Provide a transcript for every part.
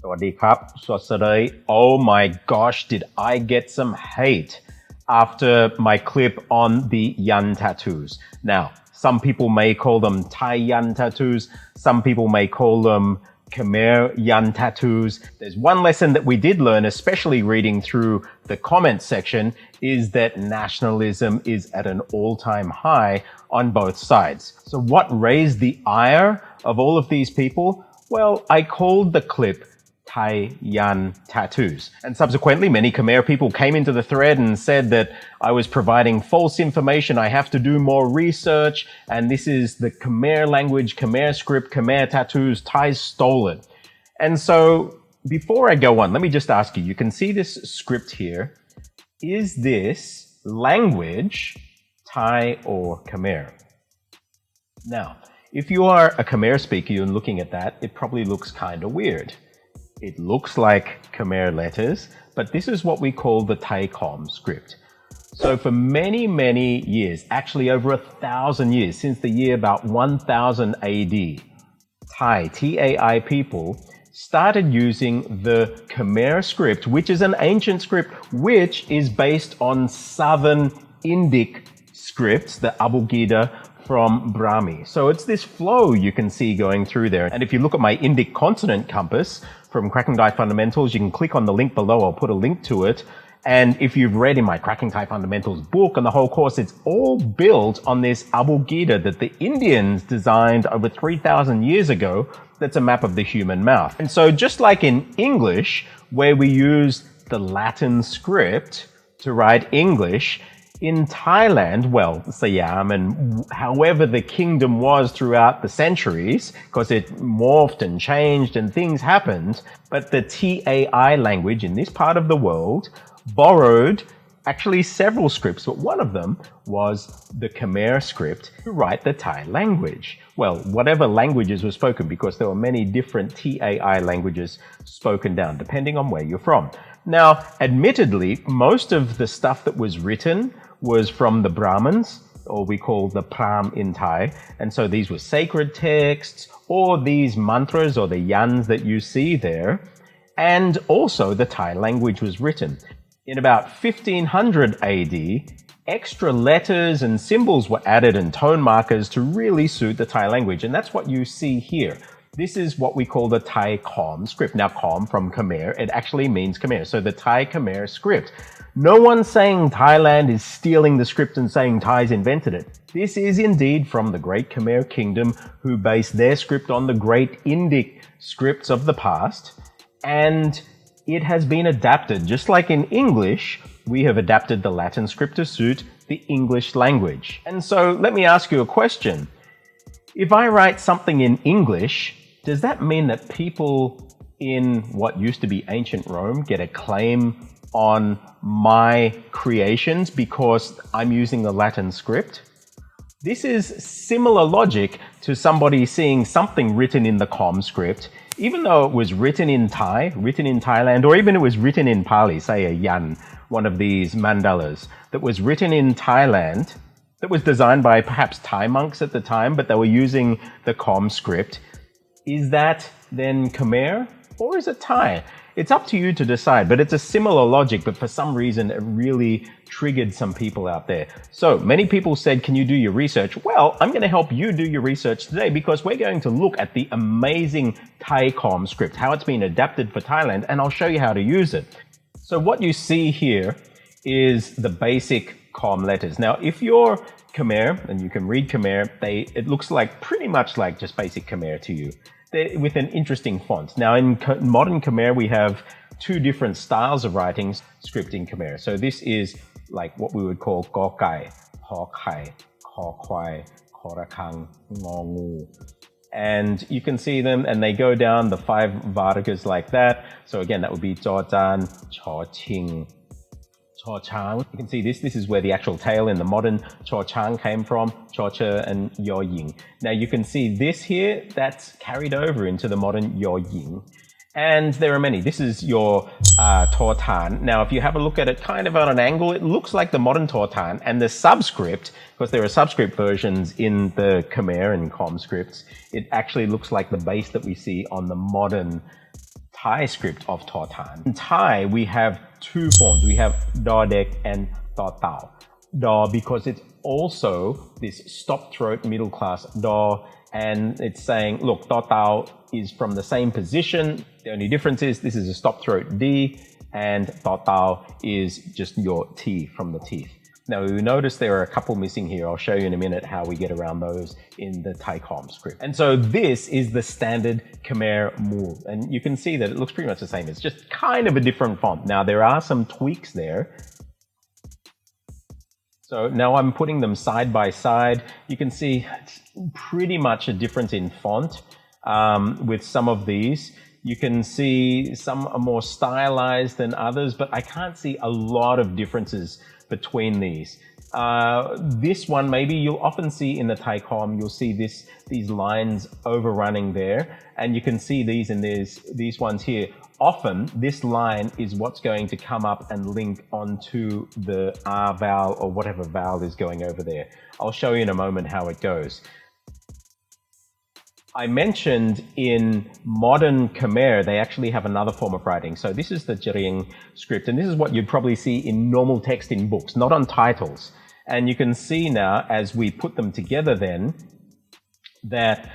สวัสดีครับสวัสดี Oh my gosh, did I get some hate after my clip on the Yant Tattoos. Now, some people may call them Thai Yant Tattoos. Some people may call them Khmer Yant Tattoos. There's one lesson that we did learn, especially reading through the comment section, is that nationalism is at an all-time high on both sides. So what raised the ire of all of these people? Well, I called the clip Thai Yant Tattoos. And subsequently, many Khmer people came into the thread and said that I was providing false information. I have to do more research. And this is the Khmer language, Khmer script, Khmer tattoos, Thai stole it. And so before I go on, let me just ask you, you can see this script here. Is this language Thai or Khmer? Now, if you are a Khmer speaker and looking at that, it probably looks kind of weird. It looks like Khmer letters, but this is what we call the Thai Khom Script. So for many, many years, actually over 1,000 years, since the year about 1000 AD, Thai, T-A-I people started using the Khmer script, which is an ancient script, which is based on Southern Indic scripts, the Abugida from Brahmi. So it's this flow you can see going through there. And if you look at my Indic consonant compass from Cracking Thai Fundamentals, you can click on the link below. I'll put a link to it. And if you've read in my Cracking Thai Fundamentals book and the whole course, it's all built on this Abugida that the Indians designed over 3,000 years ago. That's a map of the human mouth. And so just like in English, where we use the Latin script to write English, in Thailand, well, Siam and however the kingdom was throughout the centuries, because it morphed and changed and things happened, but the TAI language in this part of the world borrowed actually several scripts, but one of them was the Khmer script to write the Thai language. Well, whatever languages were spoken, because there were many different TAI languages spoken down, depending on where you're from. Now, admittedly, most of the stuff that was written was from the Brahmins, or we call the Pram in Thai. And so these were sacred texts, or these mantras, or the yans that you see there. And also the Thai language was written. In about 1500 AD, extra letters and symbols were added and tone markers to really suit the Thai language. And that's what you see here. This is what we call the Thai Khom script. Now, Khom from Khmer, it actually means Khmer. So the Thai Khmer script. No one's saying Thailand is stealing the script and saying Thais invented it. This is indeed from the great Khmer kingdom, who based their script on the great Indic scripts of the past. And it has been adapted. Just like in English, we have adapted the Latin script to suit the English language. And so let me ask you a question. If I write something in English, does that mean that people in what used to be ancient Rome get a claim on my creations because I'm using the Latin script? This is similar logic to somebody seeing something written in the Khom script, even though it was written in Thai, written in Thailand, or even it was written in Pali, say a Yan, one of these mandalas, that was written in Thailand, that was designed by perhaps Thai monks at the time, but they were using the Khom script. Is that then Khmer or is it Thai? It's up to you to decide, but it's a similar logic, but for some reason it really triggered some people out there. So many people said, can you do your research? Well, I'm going to help you do your research today because we're going to look at the amazing Thai Khom script, how it's been adapted for Thailand, and I'll show you how to use it. So what you see here is the basic Khom letters. Now, if you're Khmer, and you can read Khmer, it looks like pretty much like just basic Khmer to you. They're with an interesting font. Now, in modern Khmer, we have two different styles of writing script in Khmer. So this is like what we would call Gokai, Hokai, Kokwai, Korakang, Ngongu. And you can see them, and they go down the 5 vargas like that. So again, that would be Jojan, Choching, Chochang. You can see this is where the actual tail in the modern Chochang came from, Chocha and Yoying. Now you can see this here, that's carried over into the modern Yoying. And there are many. This is your Tortan. Now, if you have a look at it kind of on an angle, it looks like the modern Tortan. And the subscript, because there are subscript versions in the Khmer and Khom scripts, it actually looks like the base that we see on the modern Thai script of Tortan. In Thai, we have two forms. We have Dodek and Totao. Do because it's also this stop throat middle class Do, and it's saying, look, Totao is from the same position. The only difference is this is a stop throat D, and Totao is just your T from the teeth. Now, you notice there are a couple missing here. I'll show you in a minute how we get around those in the Thai Khom script. And so this is the standard Khmer Mul. And you can see that it looks pretty much the same. It's just kind of a different font. Now, there are some tweaks there. So now I'm putting them side by side. You can see it's pretty much a difference in font with some of these. You can see some are more stylized than others, but I can't see a lot of differences between these. This one, maybe you'll often see in the Thai Khom, you'll see these lines overrunning there, and you can see these and these ones here. Often, this line is what's going to come up and link onto the R vowel or whatever vowel is going over there. I'll show you in a moment how it goes. I mentioned in modern Khmer, they actually have another form of writing. So this is the Jering script, and this is what you'd probably see in normal text in books, not on titles. And you can see now, as we put them together then, that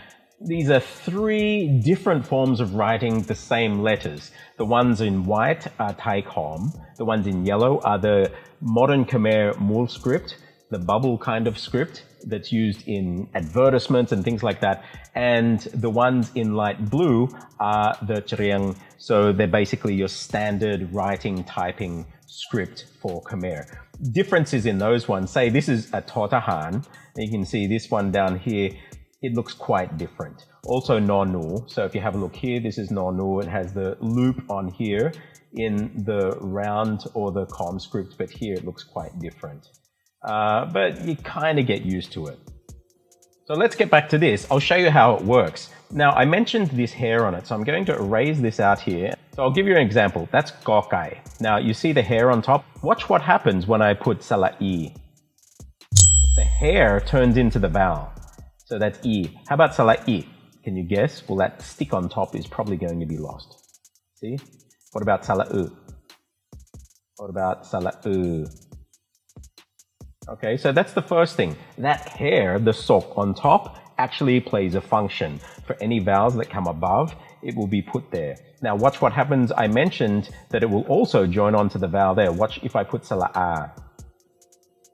these are three different forms of writing the same letters. The ones in white are Thai Khom, the ones in yellow are the modern Khmer Mul script, the bubble kind of script that's used in advertisements and things like that. And the ones in light blue are the Jering. So they're basically your standard writing, typing script for Khmer. Differences in those ones, say this is a Totahan, and you can see this one down here, it looks quite different. Also Nonu, so if you have a look here, this is Nonu, it has the loop on here in the round or the Khom script, but here it looks quite different. But you kind of get used to it. So let's get back to this. I'll show you how it works. Now, I mentioned this hair on it, so I'm going to erase this out here. So I'll give you an example. That's Gokai. Now, you see the hair on top? Watch what happens when I put Sala'i. The hair turns into the vowel. So that's E. How about Sala'i? Can you guess? Well, that stick on top is probably going to be lost. See? What about Sala'u? What about Sala'u? Okay, so that's the first thing. That hair, the sok on top, actually plays a function. For any vowels that come above, it will be put there. Now watch what happens. I mentioned that it will also join onto the vowel there. Watch if I put sala'a.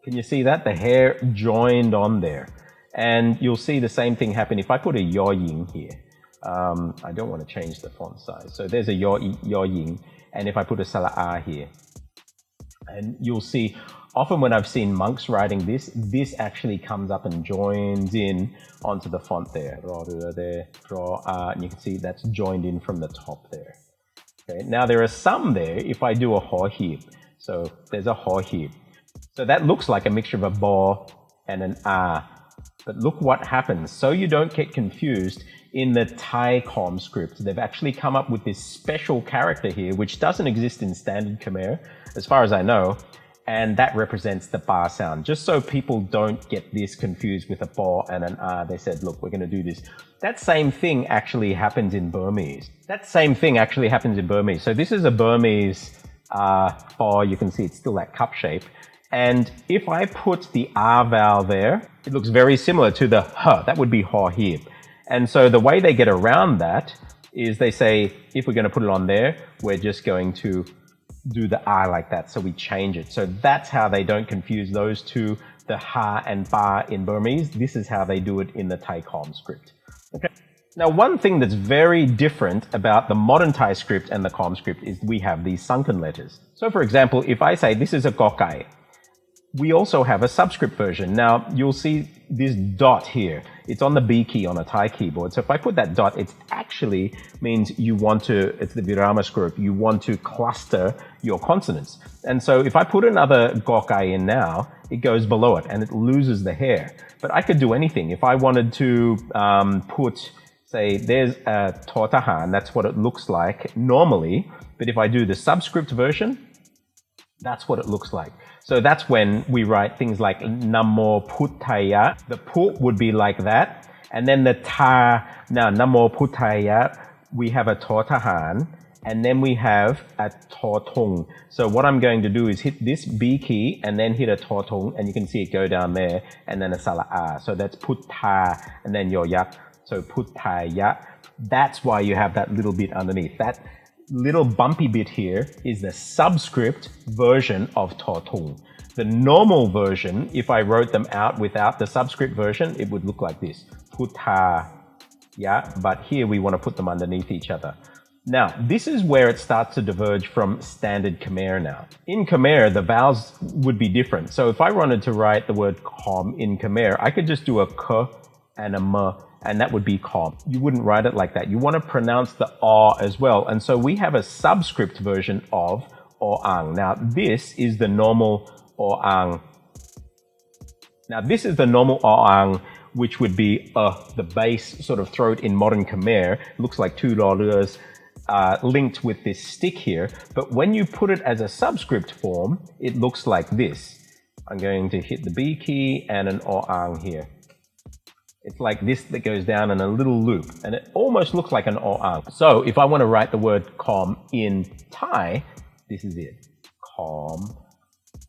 Can you see that? The hair joined on there. And you'll see the same thing happen if I put a yoying here. I don't want to change the font size. So there's a yoying. And if I put a sala'a here, and you'll see often when I've seen monks writing this, this actually comes up and joins in onto the font there. And you can see that's joined in from the top there. Okay. Now there are some there, if I do a hohib. So there's a hohib. So that looks like a mixture of a bo and an a. But look what happens. So you don't get confused, in the Thai Khom script, they've actually come up with this special character here, which doesn't exist in standard Khmer, as far as I know. And that represents the ba sound. Just so people don't get this confused with a ba and an a, they said, look, we're going to do this. That same thing actually happens in Burmese. So this is a Burmese ba. You can see it's still that cup shape. And if I put the R vowel there, it looks very similar to the H. That would be hohib. And so the way they get around that is they say, if we're going to put it on there, we're just going to do the I like that, so we change it. So that's how they don't confuse those two, the ha and ba in Burmese. This is how they do it in the Thai Khom script. Okay. Now, one thing that's very different about the modern Thai script and the Khom script is we have these sunken letters. So for example, if I say this is a gokai, we also have a subscript version. Now, you'll see this dot here. It's on the B key on a Thai keyboard. So if I put that dot, it actually means you want to, it's the Virama script, you want to cluster your consonants. And so if I put another gokai in now, it goes below it and it loses the hair. But I could do anything. If I wanted to put, say, there's a Totahan, that's what it looks like normally. But if I do the subscript version, that's what it looks like. So that's when we write things like Namo Puttaya. The put would be like that. And then the ta, now Namo Puttaya, we have a Totahan. and then we have a totong. So what I'm going to do is hit this B key and then hit a totong, and you can see it go down there, and then a sala. So that's putta and then yoyak. So puttaya. That's why you have that little bit underneath. That little bumpy bit here is the subscript version of totong. The normal version, if I wrote them out without the subscript version, it would look like this. Putta. Yeah, but here we want to put them underneath each other. Now, this is where it starts to diverge from standard Khmer now. In Khmer, the vowels would be different. So if I wanted to write the word khom in Khmer, I could just do a k and a m, and that would be khom. You wouldn't write it like that. You want to pronounce the r as well. And so we have a subscript version of o-ang. Now, this is the normal o-ang. Now, this is the normal o-ang, which would be the base sort of throat in modern Khmer. It looks like two dollars linked with this stick here. But when you put it as a subscript form, it looks like this. I'm going to hit the B key and an o-ang here. It's like this that goes down in a little loop, and it almost looks like an o-ang. So if I want to write the word khom in Thai, this is it. Khom,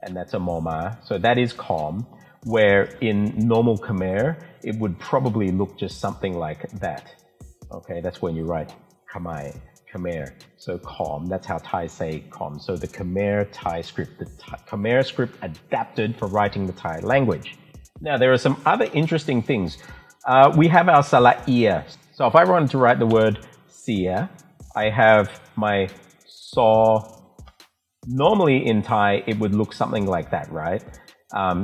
and that's a moma. So that is khom. Where in normal Khmer, it would probably look just something like that. Okay, that's when you write Khmer. So khom, that's how Thai say khom. So the Khmer Thai script, the Khmer script adapted for writing the Thai language. Now, there are some other interesting things. We have our sala'ia. So if I wanted to write the word sia, I have my saw. Normally in Thai, it would look something like that, right?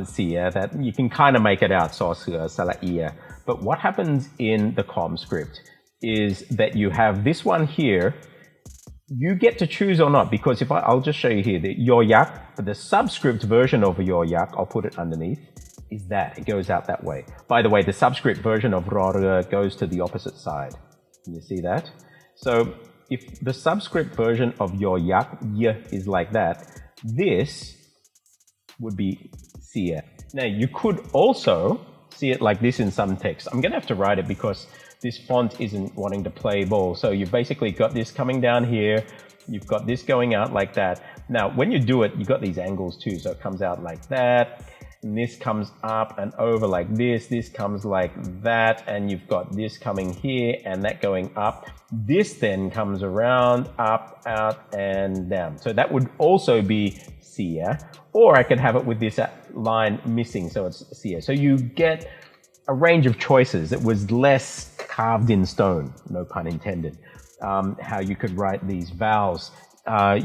Sia, that you can kind of make it out, saw, sala'ia. But what happens in the Khom script is that you have this one here. You get to choose or not, because if I'll just show you here, the yoyak, the subscript version of yoyak, I'll put it underneath, is that. It goes out that way. By the way, the subscript version of rorua goes to the opposite side. Can you see that? So if the subscript version of yoyak, y, is like that, this would be sia. Now, you could also see it like this in some text. I'm going to have to write it because this font isn't wanting to play ball. So you've basically got this coming down here. You've got this going out like that. Now, when you do it, you've got these angles too. So it comes out like that. And this comes up and over like this. This comes like that. And you've got this coming here and that going up. This then comes around, up, out, and down. So that would also be sia. Or I could have it with this line missing. So it's sia. So you get a range of choices. It was less carved in stone, no pun intended, how you could write these vowels.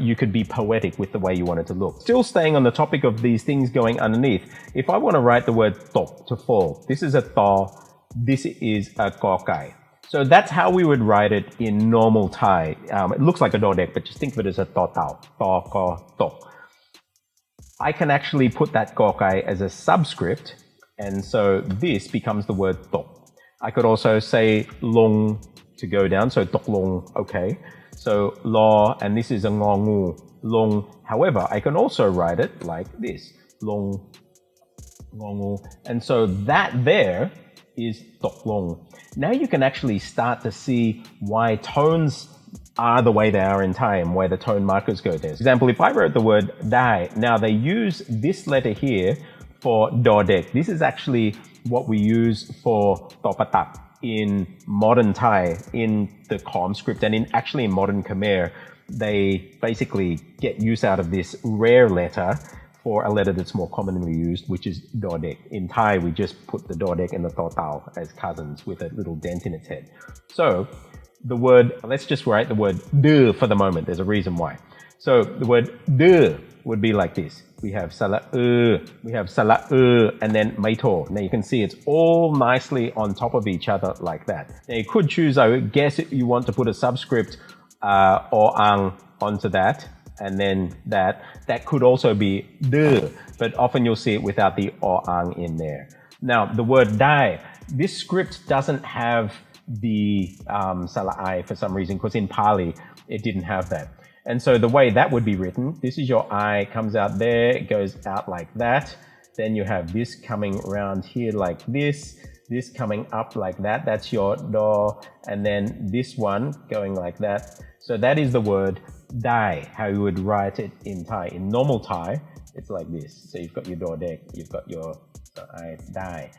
You could be poetic with the way you want it to look. Still staying on the topic of these things going underneath, if I want to write the word tok, to fall, this is a to, this is a kokai. So that's how we would write it in normal Thai. It looks like a dodek, but just think of it as a to tau, to ko tok. I can actually put that kokai as a subscript, and so this becomes the word tok. I could also say long to go down, so tok long, okay. So law, and this is a ngongu, long. However, I can also write it like this, long, ngongu. And so that there is tok long. Now you can actually start to see why tones are the way they are in Thai and where the tone markers go there. For example, if I wrote the word dai, now they use this letter here for dodek. This is actually what we use for topatak in modern Thai, in the Khom script, and actually in modern Khmer. They basically get use out of this rare letter for a letter that's more commonly used, which is dodek. In Thai, we just put the dodek and the totao as cousins with a little dent in its head. So the word, let's just write the word de for the moment. There's a reason why. So the word de would be like this. We have sala'e, and then maito. Now you can see it's all nicely on top of each other like that. Now you could choose, I would guess, if you want to put a subscript or ang onto that, and then that could also be de, but often you'll see it without the or ang in there. Now the word dai, this script doesn't have the sala'ai for some reason, because in Pali it didn't have that. And so the way that would be written, this is your I, comes out there, it goes out like that. Then you have this coming around here like this coming up like that. That's your do. And then this one going like that. So that is the word dai, how you would write it in Thai. In normal Thai, it's like this. So you've got your dodek, you've got your dai.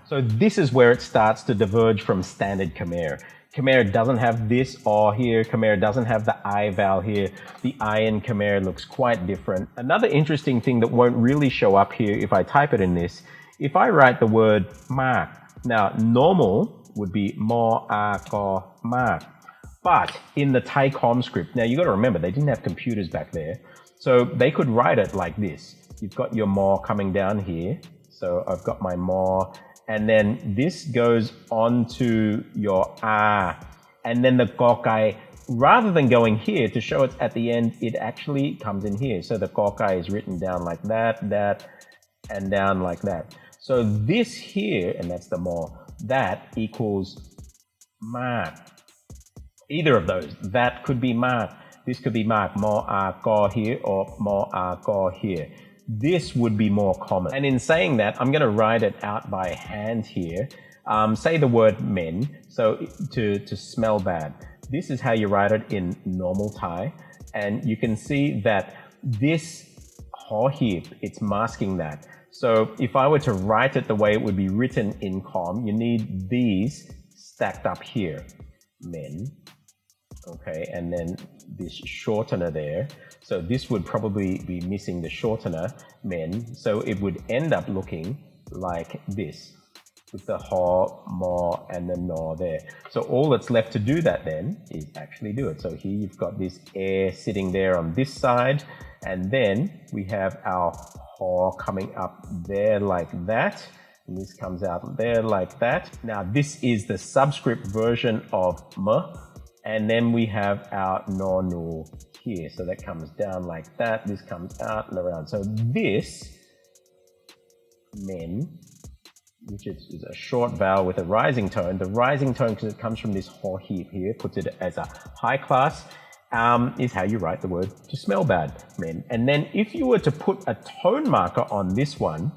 So this is where it starts to diverge from standard Khmer. Khmer doesn't have this or here. Khmer doesn't have the I vowel here. The I in Khmer looks quite different. Another interesting thing that won't really show up here if I type it in this, if I write the word mark, now normal would be mo a ko mark. But in the Thai Khom script, now you got to remember they didn't have computers back there. So they could write it like this. You've got your mo coming down here. So I've got my mo. And then this goes on to your ah, and then the gokai, rather than going here to show it's at the end, it actually comes in here. So the gokai is written down like that, and down like that. So this here, and that's the mo, that equals mark. Either of those, that could be mark. This could be mark, mo ah go here or mo ah go here. This would be more common. And in saying that, I'm going to write it out by hand here. Say the word men, so to smell bad. This is how you write it in normal Thai. And you can see that this ho hip, it's masking that. So if I were to write it the way it would be written in Khom, you need these stacked up here. Men. Okay, and then this shortener there. So this would probably be missing the shortener, men. So it would end up looking like this with the ho, mo, and the no there. So all that's left to do that then is actually do it. So here you've got this air sitting there on this side, and then we have our ho coming up there like that. And this comes out there like that. Now this is the subscript version of m. And then we have our no here. So that comes down like that. This comes out and around. So this men, which is a short vowel with a rising tone. The rising tone, because it comes from this ho heap here, puts it as a high class, is how you write the word to smell bad, men. And then if you were to put a tone marker on this one,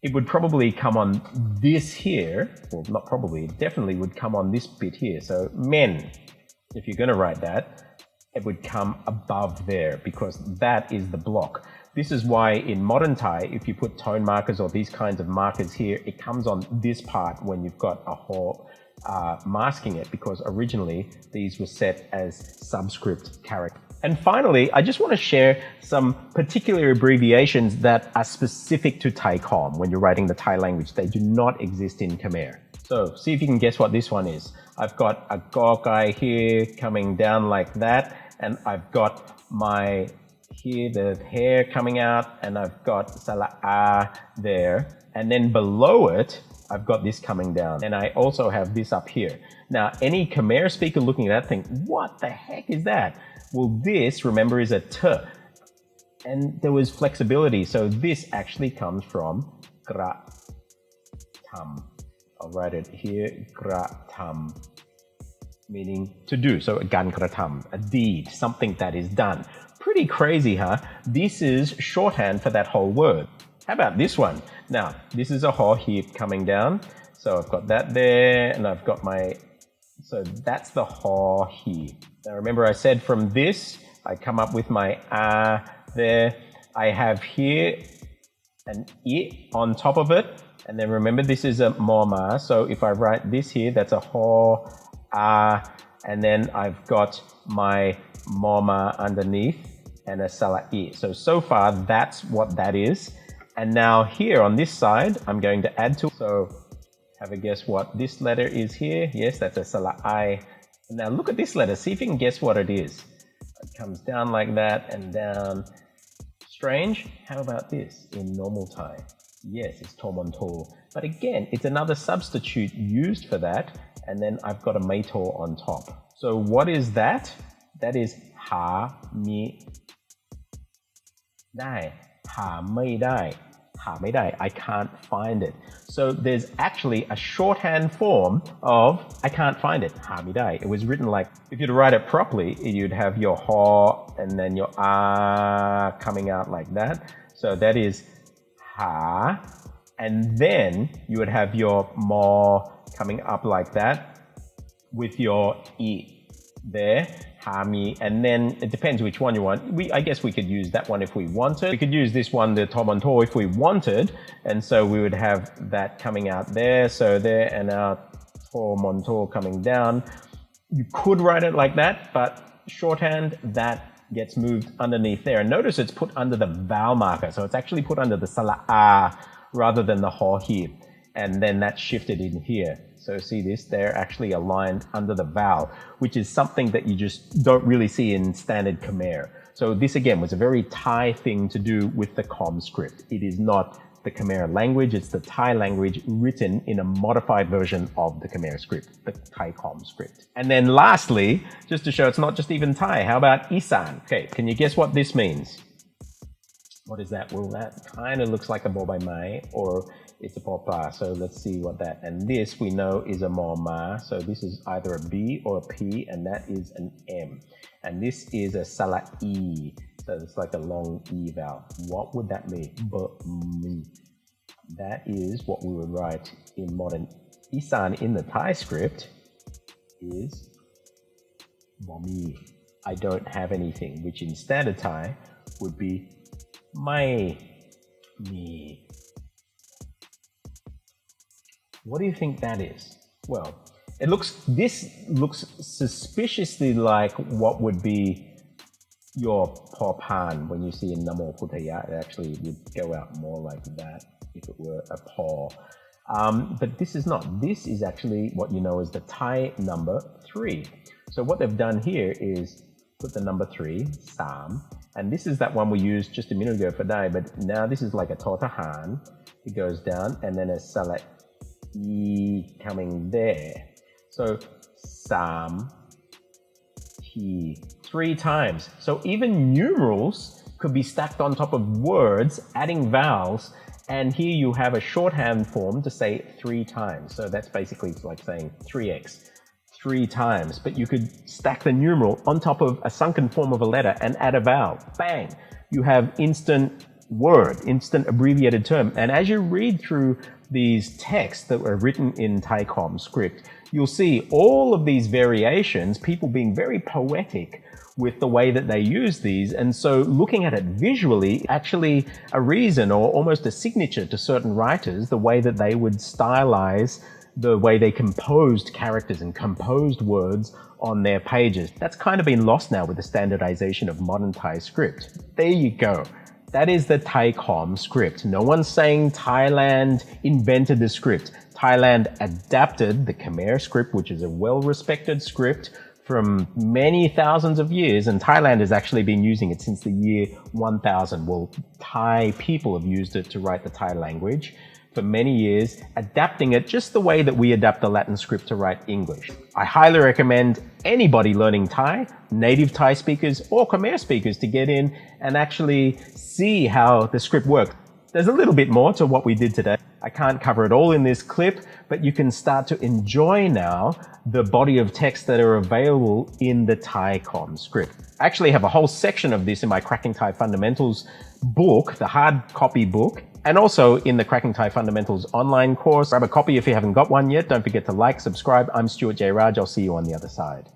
it would probably come on this here, well, not probably, it definitely would come on this bit here. So men, if you're going to write that, it would come above there because that is the block. This is why in modern Thai, if you put tone markers or these kinds of markers here, it comes on this part when you've got a whole masking it, because originally these were set as subscript characters. And finally, I just want to share some particular abbreviations that are specific to Thai Khom when you're writing the Thai language. They do not exist in Khmer. So see if you can guess what this one is. I've got a gokai here coming down like that, and I've got my here, the hair coming out, and I've got sala'a there. And then below it, I've got this coming down, and I also have this up here. Now, any Khmer speaker looking at that think, what the heck is that? Well, this, remember, is a t. And there was flexibility. So this actually comes from gra tam. I'll write it here, gra tam, meaning to do. So a gan gra tam, a deed, something that is done. Pretty crazy, huh? This is shorthand for that whole word. How about this one? Now, this is a ho heap coming down. So I've got that there, and I've got my, so that's the ho heap. Now remember I said from this, I come up with my there. I have here an I on top of it. And then remember this is a moma. So if I write this here, that's a ho, and then I've got my moma underneath and a sala'i. So far that's what that is. And now here on this side, I'm going to add to, so have a guess what this letter is here. Yes, that's a sala'i. Now look at this letter, see if you can guess what it is. It comes down like that and down. Strange? How about this in normal Thai? Yes, it's tomonto. But again, it's another substitute used for that. And then I've got a meito on top. So what is that? That is ha mi dai. Ha mai dai. Ha mai dai. I can't find it. So there's actually a shorthand form of I can't find it. Ha mi dai. It was written like, if you'd write it properly, you'd have your ho and then your coming out like that. So that is ha, and then you would have your mo coming up like that with your I there. Kami, and then it depends which one you want. I guess we could use that one if we wanted. We could use this one, the Tomonto, if we wanted, and so we would have that coming out there. So there, and our Tomonto coming down. You could write it like that, but shorthand, that gets moved underneath there. And notice it's put under the vowel marker, so it's actually put under the Sala'a rather than the Ho here. And then that's shifted in here. So see this, they're actually aligned under the vowel, which is something that you just don't really see in standard Khmer. So this again was a very Thai thing to do with the Khom script. It is not the Khmer language, it's the Thai language written in a modified version of the Khmer script, the Thai Khom script. And then lastly, just to show it's not just even Thai, how about Isan? Okay, can you guess what this means? What is that? Well, that kind of looks like a bo by mai, or it's a popa. So let's see what that, and this we know is a ma. So this is either a B or a P, and that is an M. And this is a sala E. So it's like a long E vowel. What would that mean? That is what we would write in modern Isan in the Thai script is Bomi. I don't have anything, which in standard Thai would be Mai Me. What do you think that is? Well, this looks suspiciously like what would be your Paw when you see in Namo Putaya. It actually would go out more like that if it were a paw. But this is not. This is actually what you know as the Thai number 3. So what they've done here is put the number 3, Sam, and this is that one we used just a minute ago for Dai, but now this is like a Totahan. It goes down, and then a Salat E coming there. So Sam, T, 3 times. So even numerals could be stacked on top of words, adding vowels, and here you have a shorthand form to say 3 times. So that's basically like saying 3x, 3 times. But you could stack the numeral on top of a sunken form of a letter and add a vowel. Bang! You have instant word, instant abbreviated term. And as you read through these texts that were written in Thai Khom script, you'll see all of these variations, people being very poetic with the way that they use these. And so looking at it visually, actually a reason or almost a signature to certain writers, the way that they would stylize the way they composed characters and composed words on their pages. That's kind of been lost now with the standardization of modern Thai script. There you go. That is the Thai Khom script. No one's saying Thailand invented the script. Thailand adapted the Khmer script, which is a well-respected script from many thousands of years, and Thailand has actually been using it since the year 1000. Well, Thai people have used it to write the Thai language for many years, adapting it just the way that we adapt the Latin script to write English. I highly recommend anybody learning Thai, native Thai speakers or Khmer speakers, to get in and actually see how the script works. There's a little bit more to what we did today. I can't cover it all in this clip, but you can start to enjoy now the body of text that are available in the Thai Khom script. I actually have a whole section of this in my Cracking Thai Fundamentals book, the hard copy book, and also in the Cracking Thai Fundamentals online course. Grab a copy if you haven't got one yet. Don't forget to like, subscribe. I'm Stuart J. Raj. I'll see you on the other side.